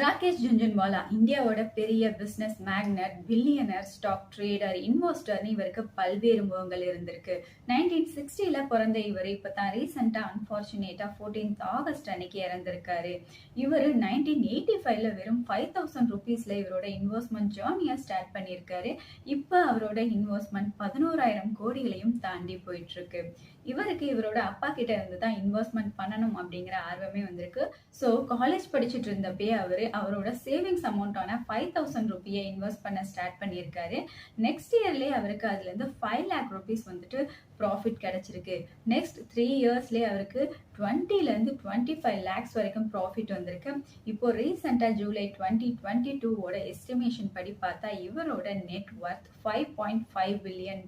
Rakesh Jhunjhunwala இந்தியாவோட பெரிய business magnet, billionaire, stock trader, இன்வெஸ்டர்னு இவருக்கு பல்வேறு முகங்கள் இருந்திருக்கு. 1960ல பிறந்த இவர் இப்பதான் ரீசெண்டா அன்பார்ச்சுனேட்டா 14th ஆகஸ்ட் அன்னைக்கு இறந்திருக்காரு. இவர் 1985ல வெறும் 5000 ருபீஸ்ல இவரோட இன்வெஸ்ட்மெண்ட் ஜேர்னியை ஸ்டார்ட் பண்ணியிருக்காரு. இப்ப அவரோட இன்வெஸ்ட்மெண்ட் 11,000 கோடிகளையும் தாண்டி போயிட்டு இருக்கு. இவருக்கு இவரோட அப்பா கிட்ட இருந்து தான் இன்வெஸ்ட்மெண்ட் பண்ணணும் அப்படிங்கிற ஆர்வமே வந்திருக்கு. ஸோ காலேஜ் படிச்சுட்டு இருந்தப்பே அவரோட சேவிங்ஸ் அமௌண்டான 5,000 ருபியை இன்வெஸ்ட் பண்ண ஸ்டார்ட் பண்ணியிருக்காரு. நெக்ஸ்ட் இயர்லேயே அவருக்கு அதுல இருந்து 5 lakh ருபீஸ் வந்துட்டு ப்ராஃபிட் கிடைச்சிருக்கு. நெக்ஸ்ட் 3 இயர்ஸ்லேயே அவருக்கு 20ல இருந்து 25 lakhs வரைக்கும் ப்ராஃபிட் வந்திருக்கு. இப்போ ரீசெண்டா ஜூலை 2022 எஸ்டிமேஷன் படி பார்த்தா இவரோட நெட் ஒர்த் $5.5 billion.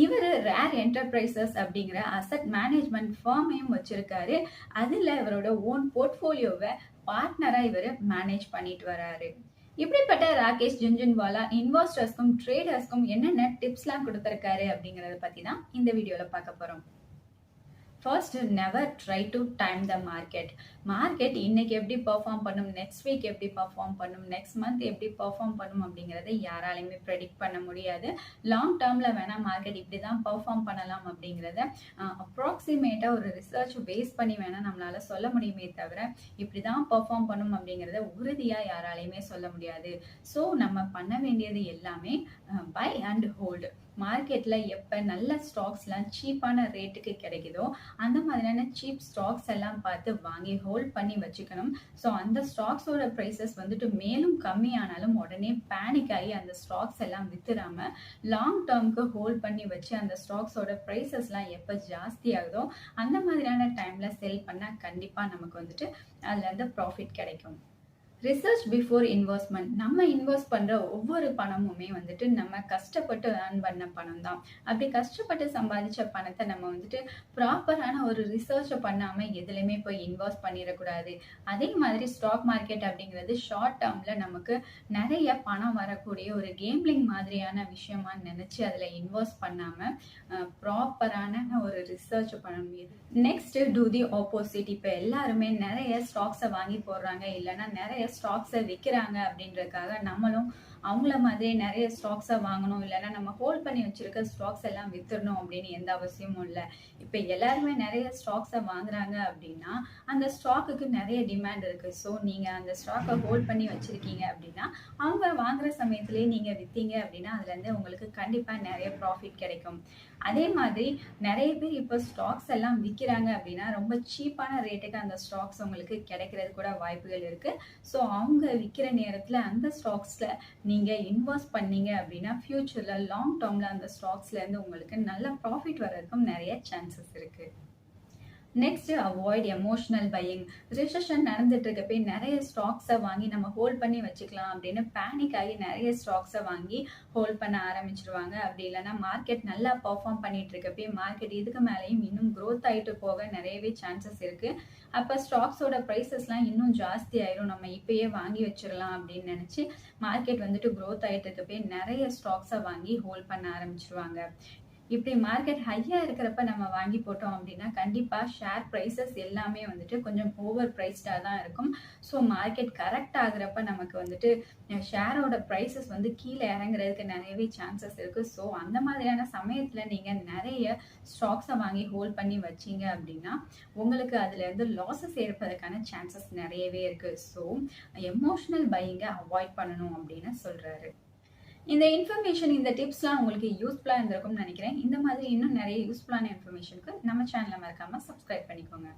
இவர் ரேர் என்டர்பிரைசஸ் அப்படிங்கிற அசட் மேனேஜ்மெண்ட் ஃபார்மையும் வச்சிருக்காரு. அதுல இவரோட ஓன் போர்ட்ஃபோலியோவை பார்ட்னரா இவர் மேனேஜ் பண்ணிட்டு வராரு. இப்படிப்பட்ட ராகேஷ் ஜுன்ஜுன்வாலா இன்வெஸ்டர்ஸ்க்கும் ட்ரேடர்ஸ்க்கும் என்னென்ன டிப்ஸ்லாம் கொடுத்திருக்காரு அப்படிங்கறத பத்தி தான் இந்த வீடியோல பார்க்க போறோம். First, never try to time the market. Market இன்னைக்கு எப்படி பெர்ஃபார்ம் பண்ணும், நெக்ஸ்ட் வீக் எப்படி பெர்ஃபார்ம் பண்ணும், நெக்ஸ்ட் மந்த் எப்படி பெர்ஃபார்ம் பண்ணும் அப்படிங்கறத யாராலையுமே ப்ரெடிக்ட் பண்ண முடியாது. லாங் டேர்ம்ல வேணா மார்க்கெட் இப்படிதான் பெர்ஃபார்ம் பண்ணலாம் அப்படிங்கறத அப்ராக்சிமேட்டா ஒரு ரிசர்ச் பேஸ் பண்ணி வேணா நம்மளால சொல்ல முடியுமே தவிர இப்படிதான் பெர்ஃபார்ம் பண்ணும் அப்படிங்கறத உறுதியா யாராலையுமே சொல்ல முடியாது. ஸோ நம்ம பண்ண வேண்டியது எல்லாமே பை அண்ட் ஹோல்டு. மார்க்கெட்ல எப்ப நல்ல ஸ்டாக்ஸ்லாம் சீப்பான ரேட்டுக்கு கிடைக்குதோ அந்த மாதிரியான சீப் ஸ்டாக்ஸ் எல்லாம் பார்த்து வாங்கி ஹோல்ட் பண்ணி வச்சுக்கணும். ஸோ அந்த ஸ்டாக்ஸோட ப்ரைஸஸ் வந்துட்டு மேலும் கம்மியானாலும் உடனே பேனிக் ஆகி அந்த ஸ்டாக்ஸ் எல்லாம் வித்துறாம லாங் டேர்முக்கு ஹோல்ட் பண்ணி வச்சு அந்த ஸ்டாக்ஸோட ப்ரைஸஸ்லாம் எப்போ ஜாஸ்தி ஆகுதோ அந்த மாதிரியான டைம்ல செல் பண்ணா கண்டிப்பா நமக்கு வந்துட்டு அதுல இருந்து ப்ராஃபிட் கிடைக்கும். Research before investment. நம்ம இன்வெஸ்ட் பண்ற ஒவ்வொரு பணமுமே வந்துட்டு நம்ம கஷ்டப்பட்டு ஏர்ன் பண்ண பணம் தான். அப்படி கஷ்டப்பட்டு சம்பாதிச்ச பணத்தை நம்ம வந்துட்டு ப்ராப்பரான ஒரு ரிசர்ச் பண்ணாம எதுலையுமே போய் இன்வெஸ்ட் பண்ணிடக்கூடாது. அதே மாதிரி ஸ்டாக் மார்க்கெட் அப்படிங்கிறது ஷார்ட் டேர்ம்ல நமக்கு நிறைய பணம் வரக்கூடிய ஒரு கேம்லிங் மாதிரியான விஷயமா நினைச்சு அதுல இன்வெஸ்ட் பண்ணாம ப்ராப்பரான ஒரு ரிசர்ச் பண்ணணும். Next to the opposite. இப்ப எல்லாருமே நிறைய ஸ்டாக்ஸை வாங்கி போடுறாங்க, இல்லைன்னா நிறைய ஸ்டாக்ஸை விற்கிறாங்க அப்படின்றதுக்காக நம்மளும் அவங்கள மாதிரி நிறைய ஸ்டாக்ஸை வாங்கணும், இல்லைன்னா நம்ம ஹோல்ட் பண்ணி வச்சிருக்க ஸ்டாக்ஸ் எல்லாம் வித்துடணும் அப்படின்னு எந்த அவசியமும் இல்லை. இப்போ எல்லாருமே நிறைய ஸ்டாக்ஸை வாங்குறாங்க அப்படின்னா அந்த ஸ்டாக்குக்கு நிறைய டிமாண்ட் இருக்கு. ஸோ நீங்க அந்த ஸ்டாக்கை ஹோல்ட் பண்ணி வச்சிருக்கீங்க அப்படின்னா அவங்க வாங்குற சமயத்திலேயே நீங்க வித்தீங்க அப்படின்னா அதுல இருந்து உங்களுக்கு கண்டிப்பா நிறைய ப்ராஃபிட் கிடைக்கும். அதே மாதிரி நிறைய பேர் இப்போ ஸ்டாக்ஸ் எல்லாம் விற்கிறாங்க அப்படின்னா ரொம்ப சீப்பான ரேட்டுக்கு அந்த ஸ்டாக்ஸ் உங்களுக்கு கிடைக்கிறது கூட வாய்ப்புகள் இருக்கு. ஸோ அவங்க விற்கிற நேரத்துல அந்த ஸ்டாக்ஸ்ல நீங்க இன்வெஸ்ட் பண்ணீங்க அப்படின்னா ஃபியூச்சர்ல லாங் டேர்ம்ல அந்த ஸ்டாக்ஸ்ல இருந்து உங்களுக்கு நல்ல ப்ராஃபிட் வர்றதுக்கும் நிறைய சான்சஸ் இருக்கு. Next, avoid emotional buying. Recession நடந்துட்டு இருக்கப்பே நிறைய ஸ்டாக்ஸை வாங்கி நம்ம ஹோல்ட் பண்ணி வச்சுக்கலாம் அப்படின்னு பேனிக் ஆகி நிறைய ஸ்டாக்ஸை வாங்கி ஹோல்ட் பண்ண ஆரம்பிச்சிருவாங்க. அப்படி இல்லைன்னா மார்க்கெட் நல்லா பெர்ஃபார்ம் பண்ணிட்டு இருக்கப்பே மார்க்கெட் இதுக்கு மேலேயும் இன்னும் க்ரோத் ஆகிட்டு போக நிறையவே சான்சஸ் இருக்கு. அப்போ ஸ்டாக்ஸோட ப்ரைஸஸ்லாம் இன்னும் ஜாஸ்தி ஆயிரும், நம்ம இப்பயே வாங்கி வச்சிடலாம் அப்படின்னு நினைச்சு மார்க்கெட் வந்துட்டு க்ரோத் ஆகிட்டு இருக்கப்பே நிறைய ஸ்டாக்ஸை வாங்கி ஹோல்ட் பண்ண ஆரம்பிச்சிருவாங்க. இப்படி மார்க்கெட் ஹையா இருக்கிறப்ப நம்ம வாங்கி போட்டோம் அப்படின்னா கண்டிப்பா ஷேர் ப்ரைஸஸ் எல்லாமே வந்துட்டு கொஞ்சம் ஓவர் ப்ரைஸ்டா தான் இருக்கும். ஸோ மார்க்கெட் கரெக்ட் ஆகுறப்ப நமக்கு வந்துட்டு ஷேரோட ப்ரைஸஸ் வந்து கீழே இறங்குறதுக்கு நிறையவே சான்சஸ் இருக்கு. ஸோ அந்த மாதிரியான சமயத்துல நீங்க நிறைய ஸ்டாக்ஸை வாங்கி ஹோல்ட் பண்ணி வச்சீங்க அப்படின்னா உங்களுக்கு அதுல இருந்து லாஸஸ் ஏற்பதற்கான சான்சஸ் நிறையவே இருக்கு. ஸோ எமோஷனல் பையிங்கை அவாய்ட் பண்ணணும் அப்படின்னு சொல்றாரு. இந்த இன்ஃபர்மேஷன், இந்த டிப்ஸ்லாம் உங்களுக்கு யூஸ்ஃபுல்லாக இருந்திருக்கும்னு நினைக்கிறேன். இந்த மாதிரி இன்னும் நிறைய யூஸ்ஃபுல்லான இன்ஃபர்மேஷனுக்கு நம்ம சேனலை மறக்காம சப்ஸ்கிரைப் பண்ணிக்கோங்க.